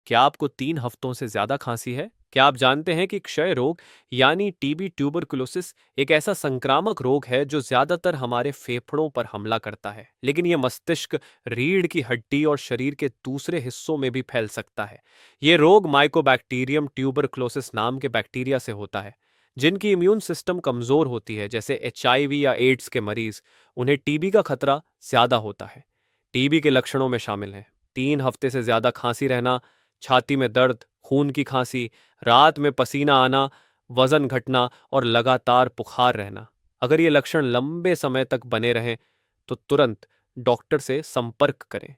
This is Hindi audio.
क्या आपको 3 हफ्तों से ज्यादा खांसी है? क्या आप जानते हैं कि क्षय रोग यानी टीबी ट्यूबरकुलोसिस एक ऐसा संक्रामक रोग है जो ज्यादातर हमारे फेफड़ों पर हमला करता है, लेकिन यह मस्तिष्क, रीढ़ की हड्डी और शरीर के दूसरे हिस्सों में भी फैल सकता है। यह रोग माइकोबैक्टीरियम ट्यूबरकुलोसिस नाम के बैक्टीरिया से होता है, जिनकी इम्यून सिस्टम कमजोर होती है। जैसे एचआईवी या एड्स के मरीज, उन्हें टीबी का खतरा ज्यादा होता है। टीबी के लक्षणों में शामिल हैं 3 हफ्ते से ज्यादा खांसी रहना, छाती में दर्द, खून की खांसी, रात में पसीना आना, वजन घटना और लगातार बुखार रहना। अगर ये लक्षण लंबे समय तक बने रहें तो तुरंत डॉक्टर से संपर्क करें।